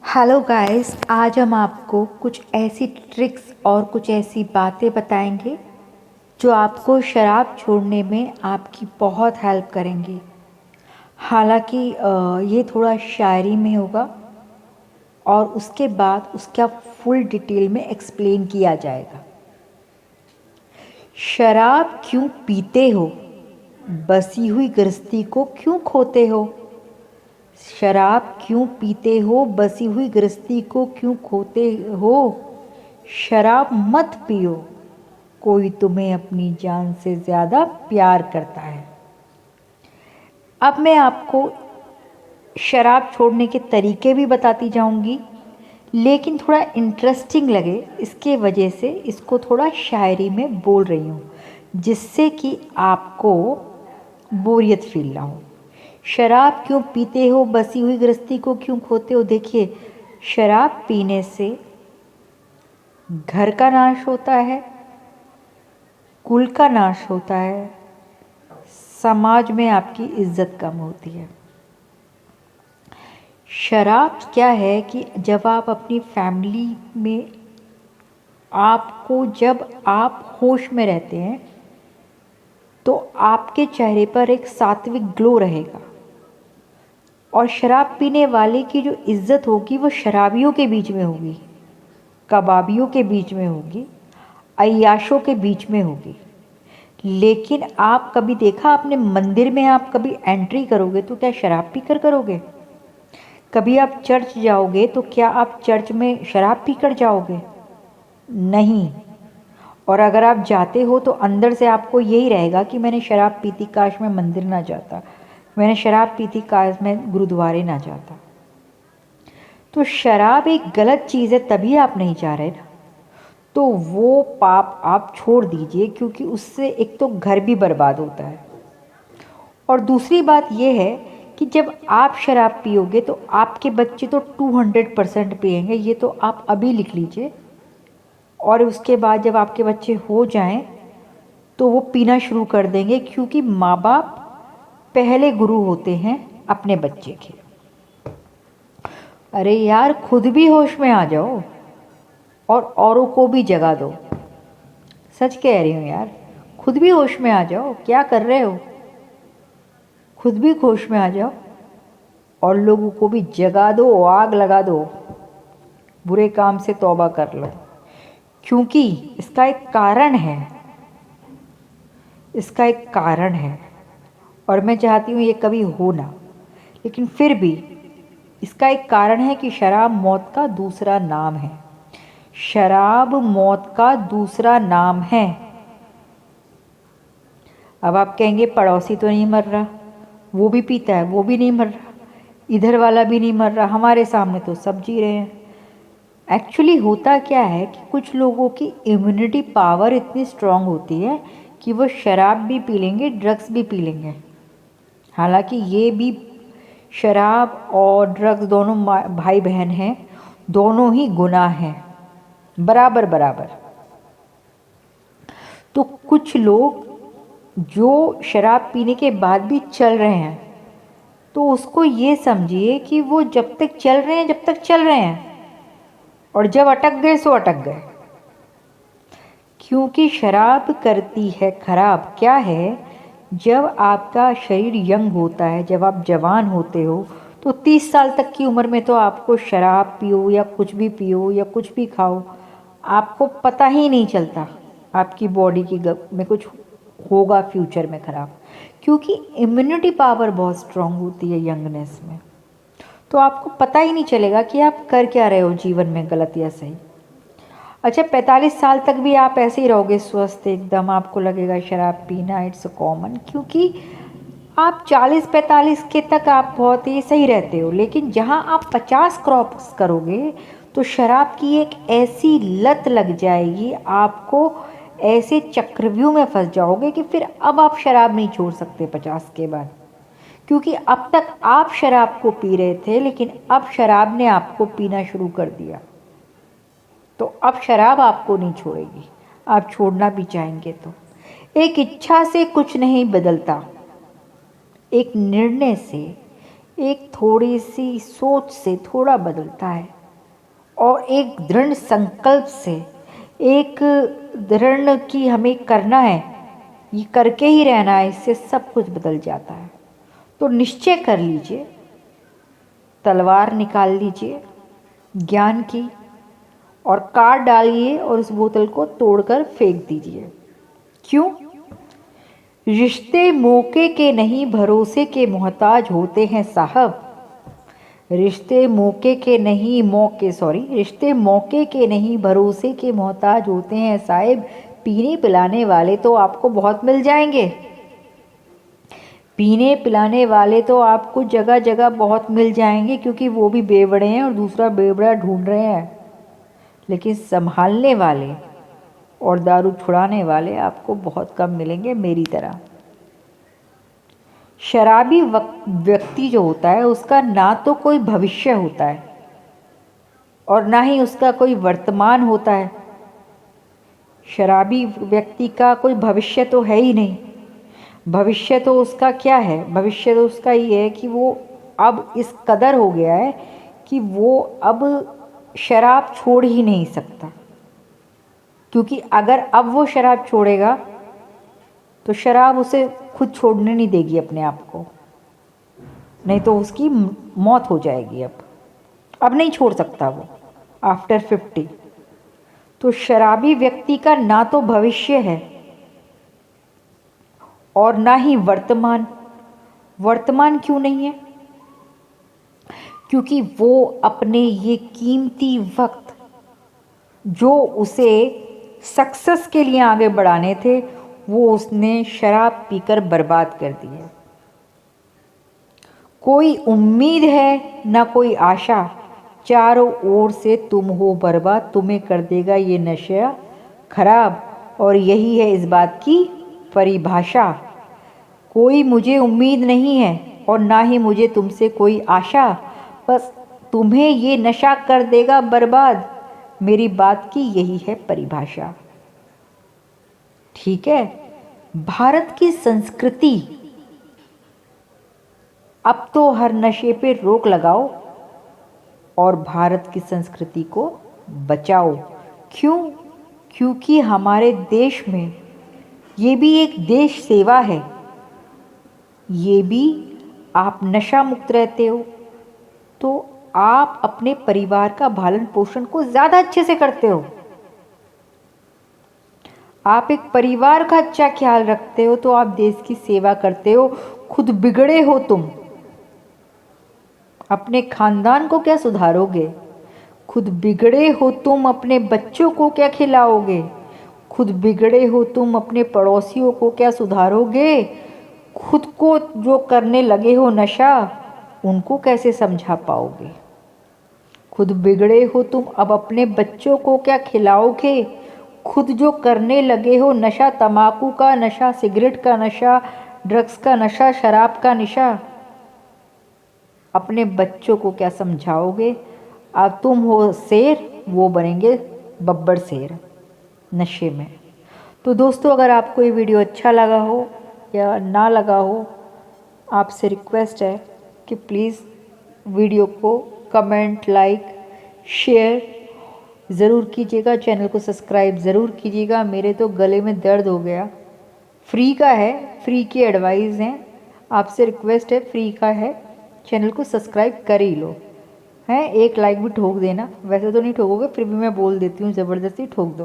Hello guys, आज हम आपको कुछ ऐसी ट्रिक्स और कुछ ऐसी बातें बताएंगे जो आपको शराब छोड़ने में आपकी बहुत हेल्प करेंगी। हालांकि ये थोड़ा शायरी में होगा और उसके बाद उसका फुल डिटेल में एक्सप्लेन किया जाएगा। शराब क्यों पीते हो, बसी हुई गृहस्थी को क्यों खोते हो। शराब क्यों पीते हो, बसी हुई गृहस्थी को क्यों खोते हो। शराब मत पियो, कोई तुम्हें अपनी जान से ज़्यादा प्यार करता है। अब मैं आपको शराब छोड़ने के तरीके भी बताती जाऊंगी, लेकिन थोड़ा इंटरेस्टिंग लगे इसके वजह से इसको थोड़ा शायरी में बोल रही हूँ, जिससे कि आपको बोरियत फील ना हो। शराब क्यों पीते हो, बसी हुई गृहस्थी को क्यों खोते हो। देखिए, शराब पीने से घर का नाश होता है, कुल का नाश होता है, समाज में आपकी इज्जत कम होती है। शराब क्या है कि जब आप अपनी फैमिली में आपको जब आप होश में रहते हैं तो आपके चेहरे पर एक सात्विक ग्लो रहेगा, और शराब पीने वाले की जो इज्जत होगी वो शराबियों के बीच में होगी, कबाबियों के बीच में होगी, अय्याशों के बीच में होगी। लेकिन आप कभी देखा आपने, मंदिर में आप कभी एंट्री करोगे तो क्या शराब पीकर करोगे। कभी आप चर्च जाओगे तो क्या आप चर्च में शराब पीकर जाओगे। नहीं। और अगर आप जाते हो तो अंदर से आपको यही रहेगा कि मैंने शराब पी थी, काश मैं मंदिर ना जाता, मैंने शराब पी थी, काश मैं गुरुद्वारे ना जाता। तो शराब एक गलत चीज़ है, तभी आप नहीं जा रहे ना। तो वो पाप आप छोड़ दीजिए, क्योंकि उससे एक तो घर भी बर्बाद होता है, और दूसरी बात यह है कि जब आप शराब पियोगे तो आपके बच्चे तो 200% पिएंगे। ये तो आप अभी लिख लीजिए, और उसके बाद जब आपके बच्चे हो जाएं तो वो पीना शुरू कर देंगे, क्योंकि माँ बाप पहले गुरु होते हैं अपने बच्चे के। अरे यार, खुद भी होश में आ जाओ और औरों को भी जगा दो। सच कह रही हूँ यार, खुद भी होश में आ जाओ। क्या कर रहे हो, खुद भी होश में आ जाओ और लोगों को भी जगा दो, आग लगा दो, बुरे काम से तौबा कर लो। क्योंकि इसका एक कारण है, इसका एक कारण है, और मैं चाहती हूँ ये कभी हो ना, लेकिन फिर भी इसका एक कारण है कि शराब मौत का दूसरा नाम है। शराब मौत का दूसरा नाम है। अब आप कहेंगे पड़ोसी तो नहीं मर रहा, वो भी पीता है, वो भी नहीं मर रहा, इधर वाला भी नहीं मर रहा, हमारे सामने तो सब जी रहे हैं। एक्चुअली होता क्या है कि कुछ लोगों की इम्यूनिटी पावर इतनी स्ट्रांग होती है कि वो शराब भी पी लेंगे, ड्रग्स भी पी लेंगे। हालांकि ये भी, शराब और ड्रग्स दोनों भाई बहन हैं, दोनों ही गुनाह हैं, बराबर बराबर। तो कुछ लोग जो शराब पीने के बाद भी चल रहे हैं, तो उसको ये समझिए कि वो जब तक चल रहे हैं, जब तक चल रहे हैं, और जब अटक गए सो अटक गए। क्योंकि शराब करती है खराब। क्या है, जब आपका शरीर यंग होता है, जब आप जवान होते हो, तो 30 साल तक की उम्र में तो आपको शराब पियो या कुछ भी पियो या कुछ भी खाओ, आपको पता ही नहीं चलता आपकी बॉडी की में कुछ होगा फ्यूचर में ख़राब, क्योंकि इम्यूनिटी पावर बहुत स्ट्रांग होती है यंगनेस में। तो आपको पता ही नहीं चलेगा कि आप कर क्या रहे हो जीवन में, गलत या सही। अच्छा, 45 साल तक भी आप ऐसे ही रहोगे स्वस्थ एकदम, आपको लगेगा शराब पीना इट्स कॉमन, क्योंकि आप 40-45 के तक आप बहुत ही सही रहते हो। लेकिन जहाँ आप 50 क्रॉस करोगे तो शराब की एक ऐसी लत लग जाएगी आपको, ऐसे चक्रव्यूह में फंस जाओगे कि फिर अब आप शराब नहीं छोड़ सकते 50 के बाद। क्योंकि अब तक आप शराब को पी रहे थे, लेकिन अब शराब ने आपको पीना शुरू कर दिया, तो अब शराब आपको नहीं छोड़ेगी। आप छोड़ना भी चाहेंगे तो एक इच्छा से कुछ नहीं बदलता, एक निर्णय से, एक थोड़ी सी सोच से थोड़ा बदलता है। और एक दृढ़ संकल्प से, एक दृढ़ कि हमें करना है, ये करके ही रहना है, इससे सब कुछ बदल जाता है। तो निश्चय कर लीजिए, तलवार निकाल लीजिए ज्ञान की और काट डालिए और उस बोतल को तोड़कर फेंक दीजिए। क्यों? रिश्ते मौके के नहीं भरोसे के मोहताज होते हैं साहब। रिश्ते मौके के नहीं रिश्ते मौके के नहीं भरोसे के मोहताज होते हैं साहिब। पीने पिलाने वाले तो आपको बहुत मिल जाएंगे, पीने पिलाने वाले तो आपको जगह जगह बहुत मिल जाएंगे, क्योंकि वो भी बेवड़े हैं और दूसरा बेवड़ा ढूंढ रहे हैं। लेकिन संभालने वाले और दारू छुड़ाने वाले आपको बहुत कम मिलेंगे मेरी तरह। शराबी व्यक्ति जो होता है उसका ना तो कोई भविष्य होता है और ना ही उसका कोई वर्तमान होता है। शराबी व्यक्ति का कोई भविष्य तो है ही नहीं। भविष्य तो उसका क्या है? भविष्य तो उसका ये है कि वो अब इस कदर हो गया है कि वो अब शराब छोड़ ही नहीं सकता, क्योंकि अगर अब वो शराब छोड़ेगा तो शराब उसे खुद छोड़ने नहीं देगी अपने आप को, नहीं तो उसकी मौत हो जाएगी। अब नहीं छोड़ सकता वो आफ्टर 50। तो शराबी व्यक्ति का ना तो भविष्य है और ना ही वर्तमान। वर्तमान क्यों नहीं है? क्योंकि वो अपने ये कीमती वक्त जो उसे सक्सेस के लिए आगे बढ़ाने थे, वो उसने शराब पीकर बर्बाद कर दिए। कोई उम्मीद है ना कोई आशा, चारों ओर से तुम हो बर्बाद। तुम्हें कर देगा ये नशा खराब, और यही है इस बात की परिभाषा। कोई मुझे उम्मीद नहीं है और ना ही मुझे तुमसे कोई आशा, बस तुम्हें ये नशा कर देगा बर्बाद। मेरी बात की यही है परिभाषा। ठीक है? भारत की संस्कृति, अब तो हर नशे पे रोक लगाओ और भारत की संस्कृति को बचाओ। क्यों? क्योंकि हमारे देश में ये भी एक देश सेवा है। ये भी, आप नशा मुक्त रहते हो तो आप अपने परिवार का पालन पोषण को ज़्यादा अच्छे से करते हो। आप एक परिवार का अच्छा ख्याल रखते हो तो आप देश की सेवा करते हो। खुद बिगड़े हो तुम, अपने खानदान को क्या सुधारोगे? खुद बिगड़े हो तुम, अपने बच्चों को क्या खिलाओगे? खुद बिगड़े हो तुम, अपने पड़ोसियों को क्या सुधारोगे? खुद को जो करने लगे हो नशा, उनको कैसे समझा पाओगे? खुद बिगड़े हो तुम, अब अपने बच्चों को क्या खिलाओगे? खुद जो करने लगे हो नशा, तंबाकू का नशा, सिगरेट का नशा, ड्रग्स का नशा, शराब का नशा, अपने बच्चों को क्या समझाओगे? अब तुम हो शेर, वो बनेंगे बब्बर शेर नशे में। तो दोस्तों, अगर आपको ये वीडियो अच्छा लगा हो या ना लगा हो, आपसे रिक्वेस्ट है कि प्लीज़ वीडियो को कमेंट, लाइक, शेयर ज़रूर कीजिएगा। चैनल को सब्सक्राइब ज़रूर कीजिएगा। मेरे तो गले में दर्द हो गया। फ्री का है, फ्री की एडवाइस हैं, आपसे रिक्वेस्ट है, फ्री का है, चैनल को सब्सक्राइब कर ही लो। हैं, एक लाइक भी ठोक देना। वैसे तो नहीं ठोकोगे, फिर भी मैं बोल देती हूँ, ज़बरदस्ती ठोक दो।